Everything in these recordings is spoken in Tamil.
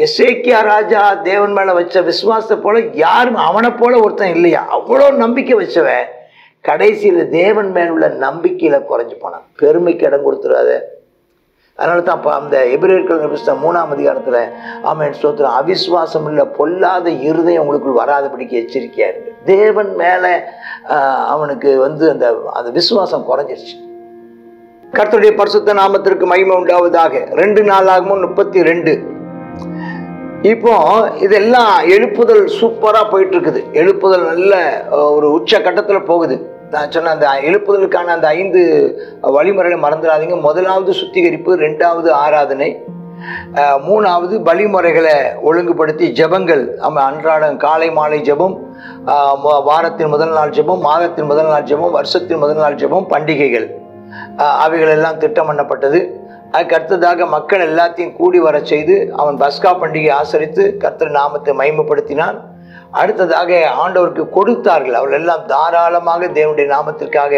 எசேக்கியா ராஜா தேவன் மேல வச்ச விசுவாசத்தை போல யாரும் அவனை போல ஒருத்தன் இல்லையா. அவ்வளோ நம்பிக்கை வச்சவன் கடைசியில் தேவன் மேல உள்ள நம்பிக்கையில குறைஞ்சு போனான். பெருமைக்கு இடம் கொடுத்துடாத. அதனால தான் அந்த எபிரேயர்கள் புத்தகம் 3ஆம் அதிகாரத்துல ஆமென் ஸ்தோத்திரம், அவிசுவாசம் உள்ள பொல்லாத இருதயம் உங்களுக்குள் வராதபடிக்கு எச்சரிக்கையா இருக்கு. தேவன் மேல அவனுக்கு அந்த விசுவாசம் குறைஞ்சிருச்சு. கர்த்தருடைய பரிசுத்த நாமத்திற்கு மகிமை உண்டாவதாக. 2 நாளாகமும் 32. இப்போ இதெல்லாம் எழுப்புதல் சூப்பரா போயிட்டு இருக்குது. எழுப்புதல் நல்ல ஒரு உச்ச கட்டத்துல போகுது. நான் சொன்ன அந்த எழுப்புதலுக்கான அந்த 5 வழிமுறைகளை மறந்துடாதீங்க. 1வது சுத்திகரிப்பு, 2வது ஆராதனை, 3வது வழிமுறைகளை ஒழுங்குபடுத்தி ஜெபங்கள். அன்றாடம் காலை மாலை ஜெபம், வாரத்தின் முதல் நாள் ஜெபம், மாதத்தின் முதல் நாள் ஜெபம், வருஷத்தின் முதல் நாள் ஜெபம், பண்டிகைகள், அவைகள் எல்லாம் திட்டம் பண்ணப்பட்டது. அதுக்கு அடுத்ததாக மக்கள் எல்லாத்தையும் கூடி வர செய்து அவன் பஸ்கா பண்டிகை ஆசரித்து கர்த்தர் நாமத்தை மகிமைப்படுத்தினான். அடுத்ததாக ஆண்டவருக்கு கொடுத்தார்கள். அவர்கள் எல்லாம் தாராளமாக தேவனுடைய நாமத்திற்காக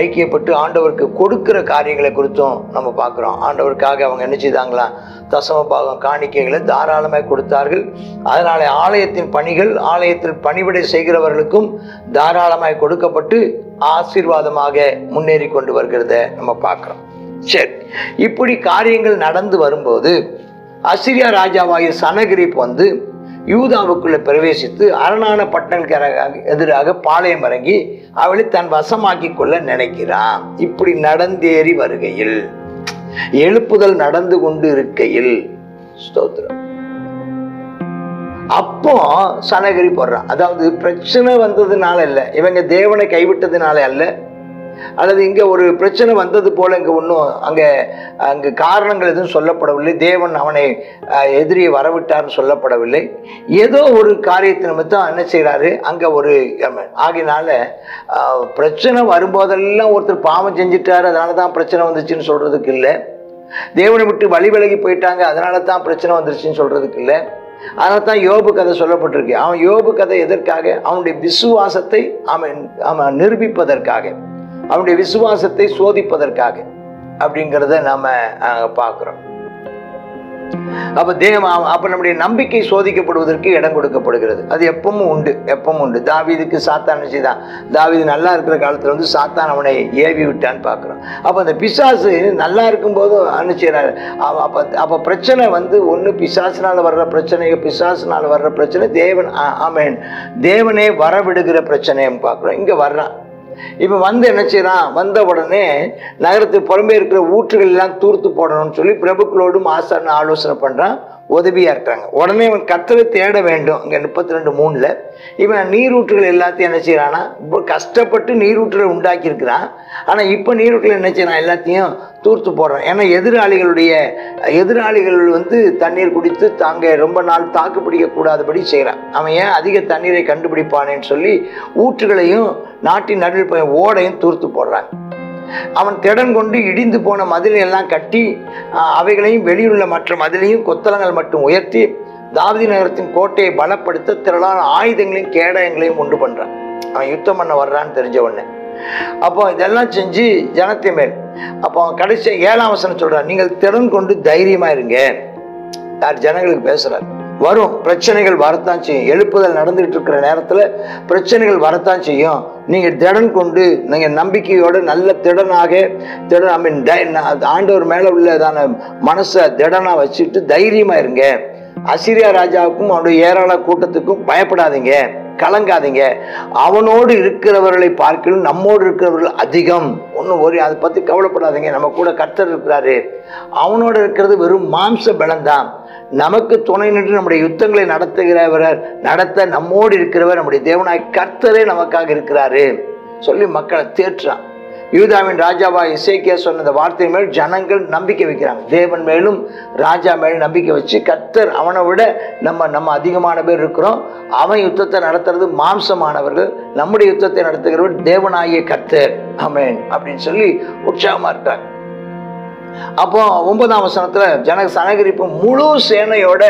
ஐக்கியப்பட்டு ஆண்டவருக்கு கொடுக்கிற காரியங்களை குறித்தும் நம்ம பார்க்குறோம். ஆண்டவருக்காக அவங்க என்ன செய்தாங்களாம், தசம பாகம் காணிக்கைகளை தாராளமாக கொடுத்தார்கள். அதனால ஆலயத்தின் பணிகள், ஆலயத்தில் பணிவிடை செய்கிறவர்களுக்கும் தாராளமாக கொடுக்கப்பட்டு ஆசீர்வாதமாக முன்னேறி கொண்டு வருகிறத நம்ம பார்க்குறோம். சரி, இப்படி காரியங்கள் நடந்து வரும்போது அசீரியா ராஜாவாகிய சனகரிப் யூதாவுக்குள்ள பிரவேசித்து அரணான பட்டணங்களுக்கு எதிராக பாளையம் இறங்கி அவளை தன் வசமாக்கி கொள்ள நினைக்கிறான். இப்படி நடந்தேறி வருகையில், எழுப்புதல் நடந்து கொண்டு இருக்கையில், ஸ்தோத்திரம், அப்போ சனகரிப் போடுறான். அதாவது பிரச்சனை வந்ததுனால இல்லை, இவங்க தேவனை கைவிட்டதுனால அல்ல, அல்லது இங்கே ஒரு பிரச்சனை வந்தது போல இங்கே ஒன்றும் அங்கே காரணங்கள் எதுவும் சொல்லப்படவில்லை. தேவன் அவனை எதிரியை வரவிட்டார்னு சொல்லப்படவில்லை. ஏதோ ஒரு காரியத்தை நிமித்தம் என்ன செய்கிறாரு, அங்கே ஒரு ஆகினால பிரச்சனை வரும்போதெல்லாம் ஒருத்தர் பாவம் செஞ்சிட்டாரு அதனால தான் பிரச்சனை வந்துச்சுன்னு சொல்கிறதுக்கு இல்லை. தேவனை விட்டு வழி விலகி போயிட்டாங்க அதனால தான் பிரச்சனை வந்துருச்சுன்னு சொல்கிறதுக்கு இல்லை. அதனால தான் யோபு கதை சொல்லப்பட்டிருக்கு. அவன் யோபு கதை எதற்காக? அவனுடைய விசுவாசத்தை அவன் நிரூபிப்பதற்காக, அவனுடைய விசுவாசத்தை சோதிப்பதற்காக அப்படிங்கிறத நாம பார்க்கிறோம். அப்ப நம்முடைய நம்பிக்கை சோதிக்கப்படுவதற்கு இடம் கொடுக்கப்படுகிறது. அது எப்பவும் உண்டு. தாவீதுக்கு சாத்தான் செய்தான். தாவீது நல்லா இருக்கிற காலத்துல சாத்தான் அவனை ஏவி விட்டான்னு பார்க்கிறோம். அப்ப அந்த பிசாசு நல்லா இருக்கும் போது அனுப்பிச்சாரு. அப்ப பிரச்சனை ஒண்ணு பிசாசினால வர்ற பிரச்சனை, தேவனே வரவிடுகிற பிரச்சனையும் பார்க்கிறோம். இங்க வர்றான். இப்ப என்ன செய்யறான், வந்த உடனே நகரத்துக்கு புறம்பே இருக்கிற ஊற்றுகள் எல்லாம் தூர்த்து போடணும்னு சொல்லி பிரபுக்களோடும் ஆலோசனை பண்றான். உதவியா இருக்காங்க. உடனே இவன் கர்த்தரை தேட வேண்டும். இங்க 32:3 இவன் நீரூற்றுகள் எல்லாத்தையும் என்ன செய்யறான்னா, இப்போ கஷ்டப்பட்டு நீரூற்றுகளை உண்டாக்கி இருக்கிறான். ஆனா இப்ப நீரூற்றுகள் என்ன செய்யறான், எல்லாத்தையும் தூர்த்து போடுறான். ஏன்னா எதிராளிகள் தண்ணீர் குடித்து தாங்க ரொம்ப நாள் தாக்கு பிடிக்க கூடாதபடி செய்யறான். அவன் ஏன் அதிக தண்ணீரை கண்டுபிடிப்பானேன்னு சொல்லி ஊற்றுகளையும் நாட்டின் நடுவில் ஓடையும் தூர்த்து போடுறான். அவன் திடன் கொண்டு இடிந்து போன மதிலை எல்லாம் கட்டி அவைகளையும் வெளியுள்ள மற்ற மதிலையும் கொத்தளங்கள் மட்டும் உயர்த்தி தாவீது நகரத்தின் கோட்டையை பலப்படுத்த திரளான ஆயுதங்களையும் கேடயங்களையும் உண்டு பண்றான். அவன் யுத்தம் பண்ண வர்றான்னு தெரிஞ்ச உடனே அப்போ இதெல்லாம் செஞ்சு ஜனத்தை மேல் அப்போ கடைசி 7ஆம் வசனம் சொல்றான், நீங்கள் திறன் கொண்டு தைரியமா இருங்க. யார் ஜனங்களுக்கு பேசுறார். வரும் பிரச்சனைகள் வரத்தான் செய்யும். எழுப்புதல் நடந்துட்டு இருக்கிற நேரத்துல பிரச்சனைகள் வரத்தான் செய்யும். நீங்க திடன் கொண்டு, நீங்க நம்பிக்கையோட நல்ல ஆண்டவர் மேல உள்ளதான மனசை திடனா வச்சுட்டு தைரியமா இருங்க. அசீரியா ராஜாவுக்கும் அவனுடைய ஏராள கூட்டத்துக்கும் பயப்படாதீங்க, கலங்காதீங்க. அவனோடு இருக்கிறவர்களை பார்க்கலும் நம்மோடு இருக்கிறவர்கள் அதிகம். ஒன்றும் அதை பத்தி கவலைப்படாதீங்க. நம்ம கூட கர்த்தர் இருக்கிறாரு. அவனோட இருக்கிறது வெறும் மாம்ச பலன்தான். நமக்கு துணை நின்று நம்முடைய யுத்தங்களை நடத்த நம்மோடு இருக்கிறவர் நம்முடைய தேவனாய் கர்த்தரே நமக்காக இருக்கிறாரு சொல்லி மக்களை தேற்றான். யூதாவின் ராஜாவா எசேக்கியா சொன்ன இந்த வார்த்தை மேல் ஜனங்கள் நம்பிக்கை வைக்கிறாங்க. தேவன் மேலும் ராஜா மேலும் நம்பிக்கை வச்சு, கர்த்தர் அவனை விட நம்ம அதிகமான பேர் இருக்கிறோம், அவன் யுத்தத்தை நடத்துறது மாம்சமானவர்கள், நம்முடைய யுத்தத்தை நடத்துகிறவர் தேவனாகிய கர்த்தர், ஆமென் அப்படின்னு சொல்லி உற்சாகமா இருக்காங்க. அப்போ 9ஆம் வசனத்துல சனகரிப்பு முழு சேனையோட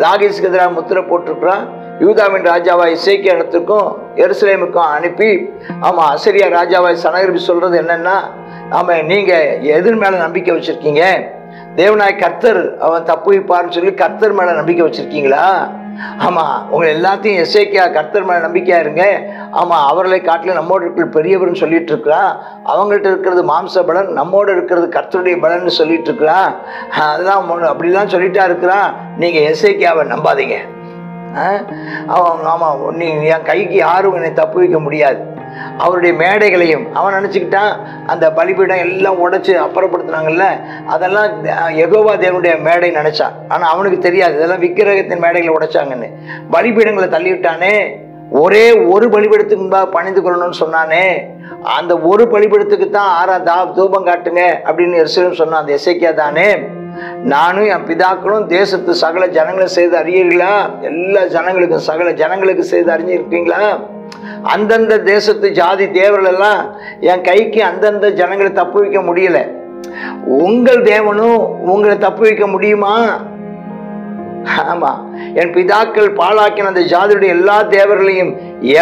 லாகீசுக்கு எதிராக முத்திரை போட்டிருக்கிறான். யூதாவின் ராஜாவாய் எசேக்கியா இடத்துக்கும் எருசலேமுக்கும் அனுப்பி, அசீரியா ராஜாவாய் சனகரிப்பு சொல்றது என்னன்னா, நீங்க எதிர் மேல நம்பிக்கை வச்சிருக்கீங்க, தேவனாய் கர்த்தர் அவன் தப்புவிப்பார்னு சொல்லி கர்த்தர் மேல நம்பிக்கை வச்சிருக்கீங்களா? ஆமா, உங்களை எல்லாத்தையும் எசேக்கியா கர்த்தர் மேல நம்பிக்கையா இருங்க. ஆமா, அவர்களை காட்டிலும் நம்மோடு இருக்கிற பெரியவர்னு சொல்லிட்டு இருக்கிறான். அவங்கள்ட்ட இருக்கிறது மாம்ச பலன், நம்மோடு இருக்கிறது கர்த்தருடைய பலன்னு சொல்லிட்டு இருக்கிறான். அதெல்லாம் அப்படிலாம் சொல்லிட்டா இருக்கிறான். நீங்க எசேக்கியாவை நம்பாதீங்க. அவன் ஆமா, நீ என் கைக்கு யாரும் என்னை தப்பு வைக்க முடியாது. அவருடைய மேடைகளையும் அவன் நினச்சிக்கிட்டான். அந்த பலிபீடம் எல்லாம் உடைச்சு அப்புறப்படுத்தினாங்கல்ல, அதெல்லாம் யெகோவா தேவனுடைய மேடை நினைச்சான். ஆனால் அவனுக்கு தெரியாது இதெல்லாம் விக்கிரகத்தின் மேடைகளை உடைச்சாங்கன்னு. பலிபீடங்களை தள்ளிவிட்டானே. ஒரே ஒரு பலிபீடத்துக்கு முன்பாக பணிந்து கொள்ளணும்னு சொன்னானே, அந்த ஒரு பலிபீடத்துக்கு தான் தூபம் காட்டுங்க அப்படின்னு எருசலேம் சொன்னான். அந்த எசேக்கியா தானே. நானும் என் பிதாக்களும் தேசத்து சகல ஜனங்களை செய்து அறியீர்களா? எல்லா ஜனங்களுக்கும் சகல ஜனங்களுக்கு செய்து அறிஞ்சிருக்கீங்களா? அந்தந்த தேசத்து ஜாதி தேவர்கள் எல்லாம் என் கைக்கு அந்தந்த ஜனங்களை தப்பு வைக்க முடியல. உங்கள் தேவனும் உங்களை தப்பு வைக்க முடியுமா? ஆமா, என் பிதாக்கள் பாழாக்கின அந்த ஜாதியுடைய எல்லா தேவர்களையும்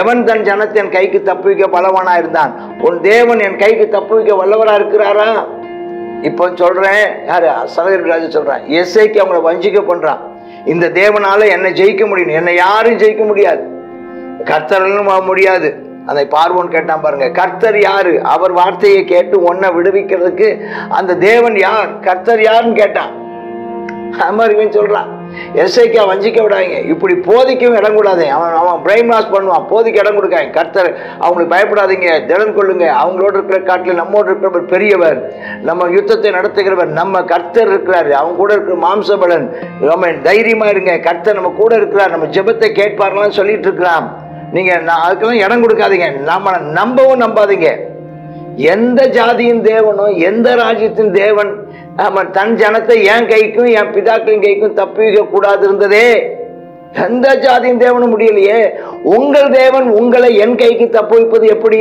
எவன் தன் ஜனத்தை என் கைக்கு தப்பு வைக்க பலவானா இருந்தான். உன் தேவன் என் கைக்கு தப்பு வைக்க வல்லவரா இருக்கிறாரா? இப்போ சொல்றேன், யாரு சகோதரராஜ சொல்றேன், எசேக்கியா அவங்களை வஞ்சிக்க பண்றான். இந்த தேவனால என்னை ஜெயிக்க முடியும், என்னை யாரும் ஜெயிக்க முடியாது, கர்த்தரும் முடியாது. அதை பார்வோன் கேட்டான் பாருங்க, கர்த்தர் யாரு? அவர் வார்த்தையை கேட்டு உன்னை விடுவிக்கிறதுக்கு அந்த தேவன் யார்? கர்த்தர் யாருன்னு கேட்டான். அது மாதிரி இவன் சொல்றான், எசேக்கியா வஞ்சிக்க விடாதீங்க, இப்படி போதிக்கவும் இடம் கூடாது. அவன் பிரெயின் வாஷ் பண்ணுவான், போதிக்க இடம் கொடுக்காங்க. கர்த்தர் அவங்களுக்கு பயப்படாதீங்க, திடன் கொள்ளுங்க, அவங்களோட இருக்கிற காட்டில் நம்மோடு இருக்கிறவர் பெரியவர், நம்ம யுத்தத்தை நடத்துகிறவர் நம்ம கர்த்தர் இருக்கிறாரு, அவங்க கூட இருக்கிற மாம்சபலன், நம்ம தைரியமா இருங்க, கர்த்தர் நம்ம கூட இருக்கிறார், நம்ம ஜெபத்தை கேட்பார்கள்னு சொல்லிட்டு இருக்கிறான். நீங்க அதுக்கெல்லாம் இடம் கொடுக்காதீங்க, நம்மளை நம்பவும் நம்பாதீங்க. எந்த ஜாதியின் தேவனும் எந்த ராஜ்யத்தின் தேவன் தன் ஜனத்தை என் கைக்கும் என் பிதாக்களின் கைக்கும் தப்பி வைக்க கூடாது இருந்ததே. எந்த ஜாதியின் தேவனும் முடியலையே. உங்கள் தேவன் உங்களை என் கைக்கு தப்பு வைப்பது எப்படி?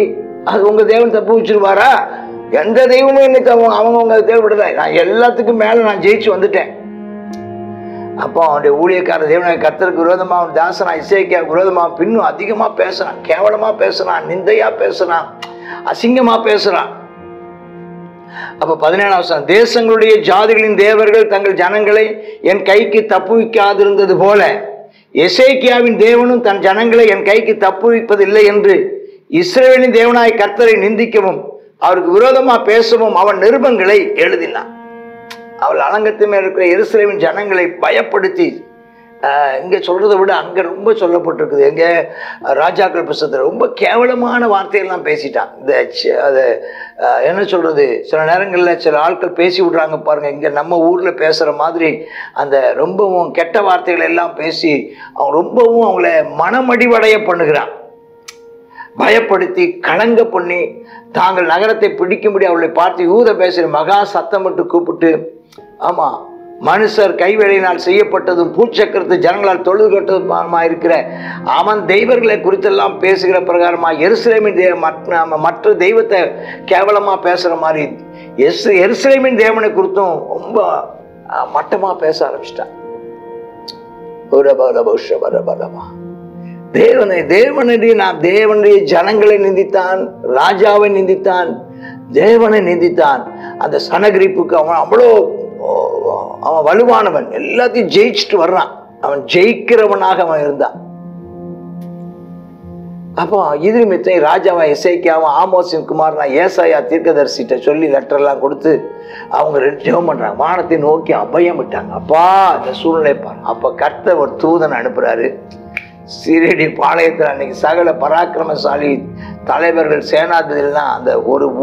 அது உங்க தேவன் தப்பு வச்சிருவாரா? எந்த தெய்வமும் என்னை அவங்க தேவைப்படுதா? நான் எல்லாத்துக்கும் மேல நான் ஜெயிச்சு வந்துட்டேன். அப்போ அவனுடைய ஊழியக்கார தேவனாய கர்த்தருக்கு விரோதமா அவன் தாசனா எசேக்கியாவுக்கு விரோதமா பின்னும் அதிகமா பேசுறான், கேவலமா பேசுறான், நிந்தையா பேசுறான், அசிங்கமா பேசுறான். அப்ப 17 தேசங்களுடைய ஜாதிகளின் தேவர்கள் தங்கள் ஜனங்களை என் கைக்கு தப்புவிக்காதிருந்தது போல எசேக்கியாவின் தேவனும் தன் ஜனங்களை என் கைக்கு தப்புவிப்பதில்லை என்று இஸ்ரவேலின் தேவனாய் கர்த்தரை நிந்திக்கவும் அவருக்கு விரோதமா பேசவும் அவன் நிருபங்களை எழுதினான். அவள் அலங்கத்து மேல் இருக்கிற எருசலேமின் ஜனங்களை பயப்படுத்தி, இங்கே சொல்றதை விட அங்கே ரொம்ப சொல்லப்பட்டிருக்குது. எங்கே ராஜாக்கள் புத்தகத்தில் ரொம்ப கேவலமான வார்த்தையெல்லாம் பேசிட்டான். அதை என்ன சொல்றது, சில நேரங்களில் சில ஆட்கள் பேசி விட்றாங்க பாருங்க, இங்கே நம்ம ஊரில் பேசுகிற மாதிரி அந்த ரொம்பவும் கெட்ட வார்த்தைகளை எல்லாம் பேசி அவன் ரொம்பவும் அவங்கள மனமடிவடைய பண்ணுகிறான். பயப்படுத்தி கலங்க பண்ணி தாங்கள் நகரத்தை பிடிக்கும்படி அவளை பார்த்து யூத பேசுகிற மகா சத்தமிட்டு கூப்பிட்டு, ஆமா, மனுஷர் கைவேலையினால் செய்யப்பட்டதும் பூச்சக்கரத்து ஜனங்களால் தொழுது கட்டதுமா இருக்கிற அவன் தெய்வங்களை குறித்தெல்லாம் பேசுகிற பிரகாரமா எருசலேமின் மற்ற தெய்வத்தை கேவலமா பேசுற மாதிரி எருசலேமின் தேவனை குறித்தும் ரொம்ப மட்டமா பேச ஆரம்பிச்சிட்டான். தேவனுடைய ஜனங்களை நிந்தித்தான், ராஜாவை நிந்தித்தான், தேவனை நிந்தித்தான். அந்த சனகிரிப்புக்கு அவன் அவ்வளோ அவன் வலுவானவன், எல்லாத்தையும் ஜெயிச்சுட்டு வர்றான், அவன் ஜெயிக்கிறவனாக அவன் இருந்தான். அப்போ இதுமித்தை ராஜாவா எசேக்கியாவும் ஆமோசின் குமாரனா ஏசாயா தீர்க்கதரிசிட்ட சொல்லி லெட்டர்லாம் கொடுத்து அவங்க 2 ஜெபம் பண்றாங்க, வானத்தை நோக்கி அபயம் விட்டாங்க. அப்பா இந்த சூழ்நிலை பாரு. அப்ப கர்த்தர் ஒரு தூதன் அனுப்புறாரு. சீரடி பாளையத்தில் அன்னைக்கு சகல பராக்கிரமசாலி தலைவர்கள் சேனாதிபதிலாம் அந்த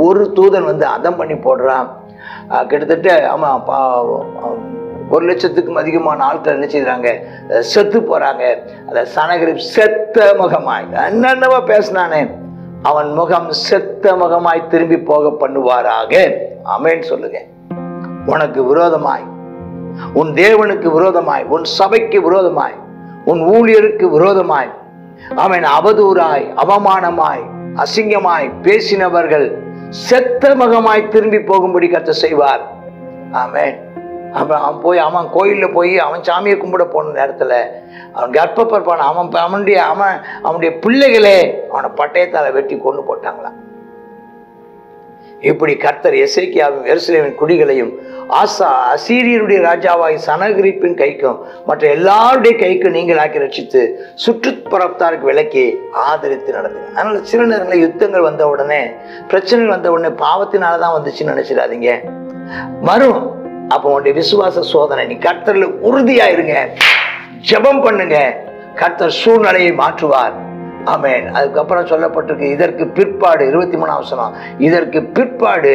ஒரு தூதன் வந்து அதம் பண்ணி போடுறான். கிட்டத்தட்ட ஆமாம் 1,00,000க்கும் அதிகமான ஆட்கள் என்ன செய்யறாங்க, செத்து போறாங்க. அந்த சனகிரிப் செத்த முகமாய் என்னென்னவா பேசினானே, அவன் முகம் செத்த முகமாய் திரும்பி போக பண்ணுவாராக. ஆமென் சொல்லுங்க. உனக்கு விரோதமாய், உன் தேவனுக்கு விரோதமாய், உன் சபைக்கு விரோதமாய், உன் ஊழியருக்கு விரோதமாய், அவன் அவதூறாய் அவமானமாய் அசிங்கமாய் பேசினவர்கள் செத்த முகமாய் திரும்பி போகும்படி கர்த்தர் செய்வார். ஆமென். அவன் போய் அவன் கோயிலில் போய் அவன் சாமியை கும்பிட போன நேரத்தில் அவன் கர்ப்பப்பற்பான அவனுடைய பிள்ளைகளே அவனை பட்டயத்தால் வெட்டி கொண்டு போட்டாங்களாம். இப்படி கர்த்தர் எசேக்கியாவின் எருசலேமின் குடிகளையும் அசீரியருடைய ராஜாவாய் சனகரிப்பின் கைக்கும் மற்ற எல்லாருடைய கைக்கும் நீங்களாக்கி ரட்சித்து சுற்றுப்புறத்தாருக்கு விலக்கி ஆதரித்து நடத்துங்க. அதனால சில நேரங்களில் யுத்தங்கள் வந்த உடனே, பிரச்சனைகள் வந்த உடனே பாவத்தினாலதான் வந்துச்சுன்னு நினைச்சிடாதீங்க. வரும். அப்போ உன்னுடைய விசுவாச சோதனை. நீ கர்த்தர்ல உறுதியா இருங்க, ஜெபம் பண்ணுங்க, கர்த்தர் சூழ்நிலையை மாற்றுவார். ஆமென். அதுக்கப்புறம் சொல்லப்பட்டிருக்கு, இதற்கு பிற்பாடு 23ஆம் வசனம், இதற்கு பிற்பாடு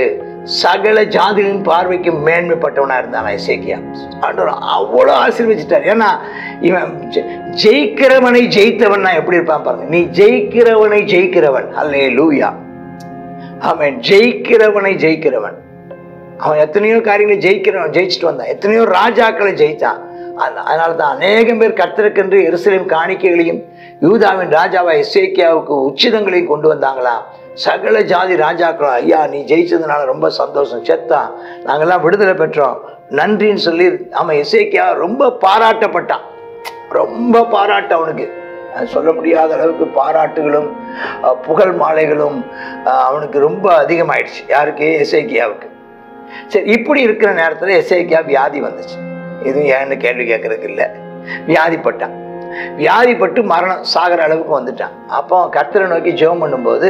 சகல ஜாதிகளின் பார்வைக்கு மேன்மைப்பட்டவனா இருந்தான் எசேக்கியா. ஆண்டவர் அவ்வளோ ஆசீர்வதிச்சிட்டார். ஏன்னா இவன் ஜெயிக்கிறவனை ஜெயித்தவன் நான் எப்படி இருப்பான் பாருங்க. நீ ஜெயிக்கிறவனை ஜெயிக்கிறவன். அல்லேலூயா. ஆமென். ஜெயிக்கிறவனை ஜெயிக்கிறவன். அவன் எத்தனையோ காரியங்களை ஜெயிச்சிட்டு வந்தான், எத்தனையோ ராஜாக்களை ஜெயித்தான். அதனால தான் அநேகம் பேர் கர்த்தருக்கென்று எருசலேம் காணிக்கைகளையும் யூதாவின் ராஜாவாய் எசேக்கியாவுக்கு உச்சிதங்களையும் கொண்டு வந்தாங்களாம். சகல ஜாதி ராஜாக்களும், ஐயா நீ ஜெயிச்சதுனால ரொம்ப சந்தோஷம், செத்தான், நாங்கெல்லாம் விடுதலை பெற்றோம், நன்றின்னு சொல்லி அவன் எசேக்கியா ரொம்ப பாராட்டப்பட்டான். ரொம்ப பாராட்டு அவனுக்கு சொல்ல முடியாத அளவுக்கு பாராட்டுகளும் புகழ் மாலைகளும் அவனுக்கு ரொம்ப அதிகமாயிடுச்சு. யாருக்கு? எசேக்கியாவுக்கு. சரி, இப்படி இருக்கிற நேரத்தில் எசேக்கியா வியாதி வந்துச்சு. எதுவும் ஏன்னு கேள்வி கேட்கறதுக்கு இல்லை. வியாதிப்பட்டான். வியாதிப்பட்டு மரணம் சாகிற அளவுக்கு வந்துட்டான். அப்போ கர்த்தரை நோக்கி ஜெபம் பண்ணும்போது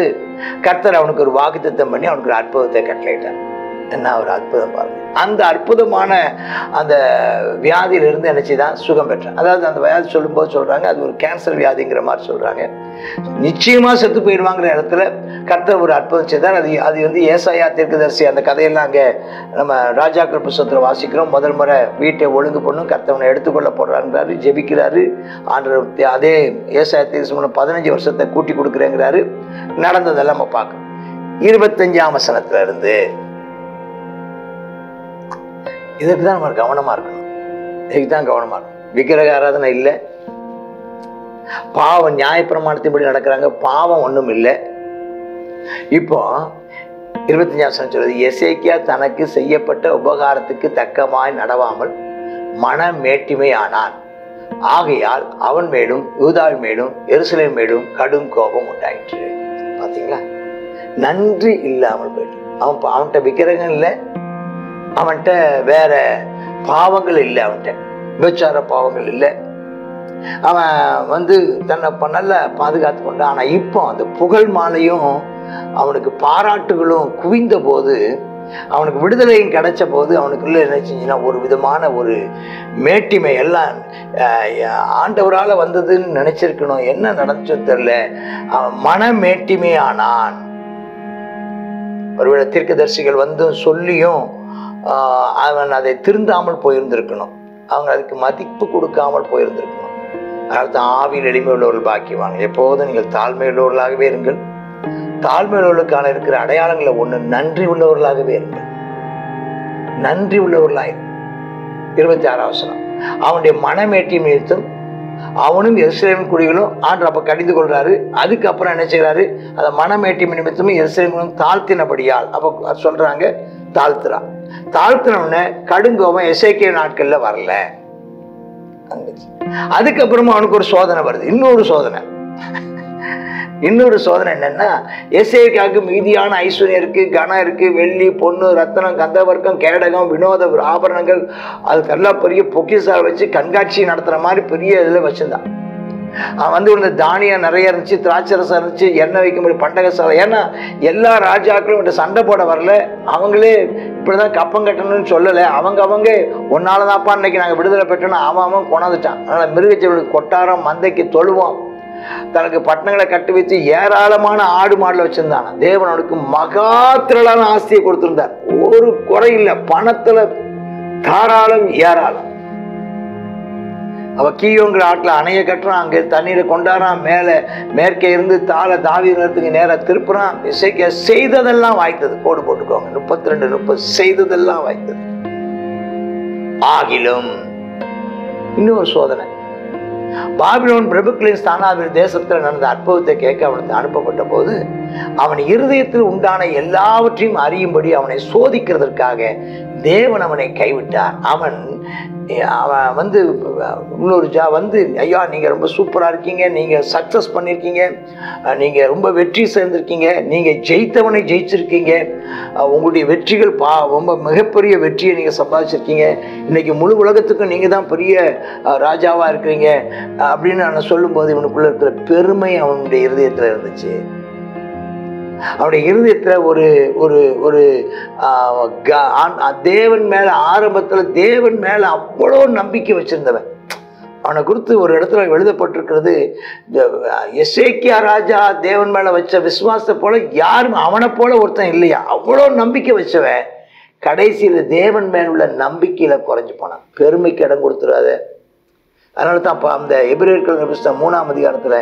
கர்த்தர் அவனுக்கு ஒரு வாக்குத்தத்தம் பண்ணி அவனுக்கு ஒரு அற்புதத்தை கட்டளையிட்டார். என்ன ஒரு அற்புதம் பாருங்க. அந்த அற்புதமான அந்த வியாதியிலிருந்து நினைச்சுதான் சுகம் பெற்றான். அதாவது அந்த வியாதி சொல்லும்போது சொல்றாங்க அது ஒரு கேன்சர் வியாதிங்கிற மாதிரி சொல்றாங்க. நிச்சயமா செத்து போயிடுவாங்கிற இடத்துல கர்த்தர் ஒரு அற்புதம் செய்தார். அது வந்து ஏசாயா தீர்க்கதரிசி அந்த கதையெல்லாம் அங்கே நம்ம ராஜாக்கள் புஸ்தகத்தில் வாசிக்கிறோம். முதல் முறை வீட்டை ஒழுங்கு பண்ணும் கர்த்தவனை எடுத்துக்கொள்ள போடுறாங்கிறாரு, ஜெபிக்கிறாரு. ஆண்டவர் அதே ஏசாயா தீர்க்கதரிசி 15 வருஷத்தை கூட்டி கொடுக்குறேங்கிறாரு. நடந்ததெல்லாம் நம்ம பார்க்கணும். 25ஆம் வசனத்துல இருந்து இதுக்கு தான் நம்ம கவனமா இருக்கணும். இதுக்கு தான் கவனமா இருக்கணும். விக்கிரக ஆராதனை இல்லை, பாவம் நியாயப்பிரமாணத்தின்படி நடக்கிறாங்க, பாவம் ஒன்றும் இல்லை. இப்போ 25ஆம் வசனம் சொல்றது, எசேக்கியா தனக்கு செய்யப்பட்ட உபகாரத்துக்கு தக்கமாய் நடவாமல் மனமேட்டிமை ஆனான். ஆகையால் அவன் மேலும் யூதாவின் மேலும் எருசலேம் மேலும் கடும் கோபம் உண்டாயிற்று. பாத்தீங்களா? நன்றி இல்லாமல் போயிட்டு அவன்கிட்ட விக்கிரகம் இல்லை, அவன்கிட்ட வேற பாவங்கள் இல்லை, அவன்கிட்ட விபச்சார பாவங்கள் இல்லை. அவன் வந்து தன்னை நல்லா பாதுகாத்து கொண்டான். ஆனால் இப்போ அந்த புகழ் மாலையும் அவனுக்கு பாராட்டுகளும் குவிந்த போது, அவனுக்கு விடுதலையும் கிடைச்ச போது அவனுக்குள்ள என்ன செஞ்சுன்னா ஒரு விதமான ஒரு மேட்டிமை எல்லாம் ஆண்டவரால் வந்ததுன்னு நினைச்சிருக்கணும். என்ன நடந்துச்சோ தெரியல, மனமேட்டிமை ஆனான். ஒருவேளை தீர்க்கதரிசிகள் வந்து சொல்லியும் அவன் அதை திருந்தாமல் போயிருந்திருக்கணும். அவங்க அதுக்கு மதிப்பு கொடுக்காமல் போயிருந்திருக்கணும். அதனால ஆவியில் எளிமை உள்ளவர்கள் பாக்கியவாங்க. எப்போதும் நீங்கள் தாழ்மை உள்ளவர்களாகவே இருங்கள். தாழ்மை உள்ளவர்களுக்கான இருக்கிற அடையாளங்களை ஒண்ணு, நன்றி உள்ளவர்களாகவே இருங்கள். நன்றி உள்ளவர்களாக 26ஆம் வசனம், அவனுடைய மனமேட்டி நிமித்தம் அவனும் எருசலேமின் குடிகளும் ஆண்டு அப்ப கடிந்து கொள்றாரு. அதுக்கப்புறம் என்ன செய்யறாரு, அந்த மனமேட்டி நிமித்தமும் எருசலேமும் தாழ்த்தினபடியால் அப்ப சொல்றாங்க தாழ்த்துறான். தாழ்த்தினவுடனே கடுங்கோபம் எசேக்கியா நாட்கள்ல வரல. அதுக்கப்புறமா அவனுக்கு ஒரு சோதனை வருது. இன்னொரு சோதனை என்னன்னா, எசேக்கியாவுக்கு மீதியான ஐஸ்வர்யம் இருக்கு, கனம் இருக்கு, வெள்ளி பொண்ணு ரத்தனம் கந்தவர்க்கம் கேடகம் வினோத ஆபரணங்கள், அதுக்கெல்லாம் பெரிய பொக்கிஷால் வச்சு கண்காட்சி நடத்துற மாதிரி பெரிய இதுல வச்சிருந்தான். அவன் வந்து இந்த தானியம் நிறைய இருந்துச்சு, திராட்சரசம் இருந்துச்சு, எண்ணெய் வைக்கும்போது பண்டக சாலை. ஏன்னா எல்லா ராஜாக்களும் சண்டை போட வரல, அவங்களே இப்படிதான் கப்பம் கட்டணும்னு சொல்லலை. அவங்க ஒன்னாலதான்ப்பா இன்னைக்கு நாங்கள் விடுதலை பெற்றோம்னு அவன் கொண்டாந்துட்டான். அதனால மிருகச்சீவனுக்கு கொட்டாரம், மந்தைக்கு தொழுவோம், தனக்கு பட்டணங்களை கட்டி வச்சு ஏராளமான ஆடு மாடுல வச்சிருந்தான். தேவன் அவனுக்கு மகா திரளான ஆஸ்தியை கொடுத்திருந்தார். ஒரு குறை இல்லை, பணத்துல தாராளம் ஏராளம். அவ கீயோங்கிற ஆட்டில் அணைய கட்டுறான், அங்கே தண்ணீரை கொண்டாடுறான், மேற்கே இருந்து தாவி நிலத்துக்கு நேராக திருப்புறான். எசேக்கியா செய்ததெல்லாம் வாய்த்தது. கோடு போட்டுக்கோங்க, 32-30 செய்ததெல்லாம் வாய்த்தது. ஆகிலும் இன்னொரு சோதனை, பாபிலோன் பிரபுக்களின் ஸ்தானாபதி தேசத்தில் நடந்த அற்புதத்தை கேட்க அவனுக்கு அனுப்பப்பட்ட போது அவன் இருதயத்தில் உண்டான எல்லாவற்றையும் அறியும்படி அவனை சோதிக்கிறதற்காக தேவன் அவனை கைவிட்டார். அவன் அவன் வந்து இன்னொரு வந்து ஐயா நீங்கள் ரொம்ப சூப்பராக இருக்கீங்க, நீங்கள் சக்ஸஸ் பண்ணியிருக்கீங்க, நீங்கள் ரொம்ப வெற்றி சேர்ந்துருக்கீங்க, நீங்கள் ஜெயித்தவனை ஜெயிச்சிருக்கீங்க, உங்களுடைய வெற்றிகள் ரொம்ப மிகப்பெரிய வெற்றியை நீங்கள் சம்பாதிச்சிருக்கீங்க, இன்றைக்கி முழு உலகத்துக்கும் நீங்கள் தான் பெரிய ராஜாவாக இருக்கிறீங்க அப்படின்னு நான் சொல்லும்போது இவனுக்குள்ளே இருக்கிற பெருமை அவனுடைய இருதயத்தில் இருந்துச்சு. அவனுடைய இருதயத்தில் ஒரு ஒரு ஒரு தேவன் மேலே ஆரம்பத்தில் தேவன் மேலே அவ்வளோ நம்பிக்கை வச்சிருந்தவன். அவனை குறித்து ஒரு இடத்துல எழுதப்பட்டிருக்கிறது, எசேக்கியா ராஜா தேவன் மேலே வச்ச விசுவாசத்தை போல யாரும் அவனை போல ஒருத்தன் இல்லையா. அவ்வளோ நம்பிக்கை வச்சவன் கடைசியில் தேவன் மேல உள்ள நம்பிக்கையில் குறைஞ்சு போனான். பெருமைக்கு இடம் கொடுத்துடாத. அதனால தான் இப்போ அந்த எபிரேயர்கள் புத்தகம் 3ஆம் அதிகாரத்தில்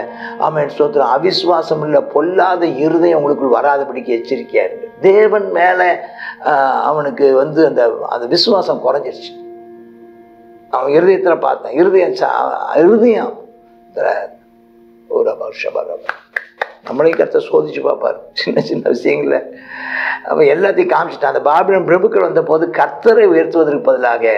ஆமென் ஸ்தோத்திரம், அவிசுவாசம் உள்ள பொல்லாத இருதயம் உங்களுக்குள் வராதபடிக்கு எச்சரிக்கையாக இருக்கு. தேவன் மேலே அவனுக்கு வந்து அந்த விசுவாசம் குறைஞ்சிருச்சு. அவன் இருதயத்தில் பார்த்தேன், இருதயம் ஒரு நம்மளையும் கருத்தை சோதிச்சு பார்ப்பார் சின்ன சின்ன விஷயங்கள. அப்போ எல்லாத்தையும் காமிச்சிட்டான். அந்த பாபிலோன் பிரபுக்கள் வந்த போது கர்த்தரை உயர்த்துவதற்கு பதிலாக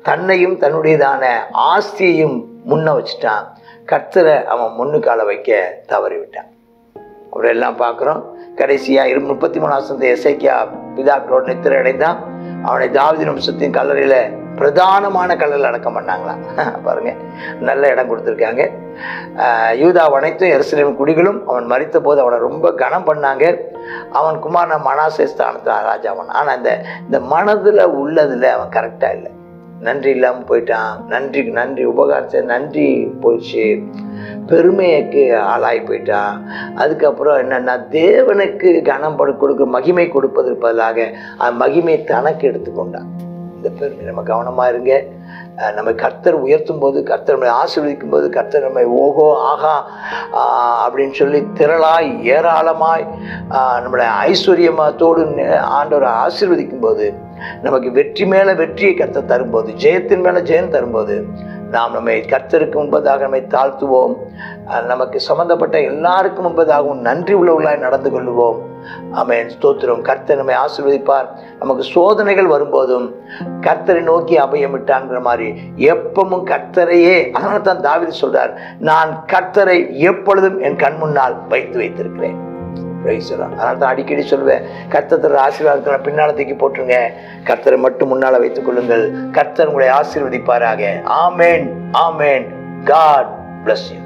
தன்னையும் தன்னுடையதான ஆஸ்தியையும் முன்ன வச்சுட்டான். கர்த்தரை அவன் முன்னுக்கால வைக்க தவறிவிட்டான். அப்புறம் எல்லாம் பார்க்குறோம். கடைசியாக 33 எசேக்கியா பிதாக்களோடு நித்திரை அடைந்தான். அவனை தாவீது வம்சத்தின் கல்லறையில் பிரதானமான கல்லறையில் அடக்கம் பண்ணாங்களாம். பாருங்க, நல்ல இடம் கொடுத்துருக்காங்க. யூதா அனைத்தும் எருசலேம் குடிகளும் அவன் மரித்த போது அவனை ரொம்ப கனம் பண்ணாங்க. அவன் குமாரன மனாசே ஸ்தானத்தில் ராஜாவன். ஆனால் இந்த மனதில் உள்ளதில் அவன் கரெக்டாக இல்லை. நன்றி இல்லாமல் போயிட்டான். நன்றி உபகாரத்தை நன்றி போயிடுச்சு. பெருமைக்கு ஆளாகி போயிட்டான். அதுக்கப்புறம் என்னென்னா தேவனுக்கு கனம் கொடுக்க மகிமை கொடுப்பதற்கு பதிலாக மகிமை தனக்கு எடுத்துக்கொண்டான். இந்த பெருமை நம்ம கவனமாக இருங்க. நம்ம கர்த்தர் உயர்த்தும் போது, கர்த்தர் நம்மை ஆசீர்வதிக்கும் போது, கர்த்தர் நம்மை ஓஹோ ஆஹா அப்படின்னு சொல்லி திரளாய் ஏராளமாய் நம்மளை ஐஸ்வர்யத்தோடு ஆண்டவரை ஆசீர்வதிக்கும் போது, நமக்கு வெற்றி மேலே வெற்றியை கர்த்தர் தரும்போது, ஜெயத்தின் மேலே ஜெயம் தரும்போது, நாம் நம்மை கர்த்தருக்கு முன்பதாக நம்மை தாழ்த்துவோம். நமக்கு சம்பந்தப்பட்ட எல்லாருக்கும் முன்பதாகவும் நன்றி உள்ளவர்களாய் நடந்து கொள்வோம். ஆமென் ஸ்தோத்திரம். கர்த்தர் நம்மை ஆசீர்வதிப்பார். நமக்கு சோதனைகள் வரும்போதும் கர்த்தரை நோக்கி அபயமிட்டான்ங்கிற மாதிரி எப்பவும் கர்த்தரையே. அதனால தான் தாவீது சொல்றார், நான் கர்த்தரை எப்பொழுதும் என் கண் முன்னால் வைத்திருக்கிறேன். அதனால தான் அடிக்கடி சொல்லுவேன், கர்த்தர் ஆசீர்வாதத்தை பின்னால தூக்கி போட்டுருங்க, கர்த்தரை மட்டும் முன்னால வைத்துக் கொள்ளுங்கள். கர்த்தர் உங்களை ஆசீர்வதிப்பாராக. ஆமென், ஆமென். God bless you.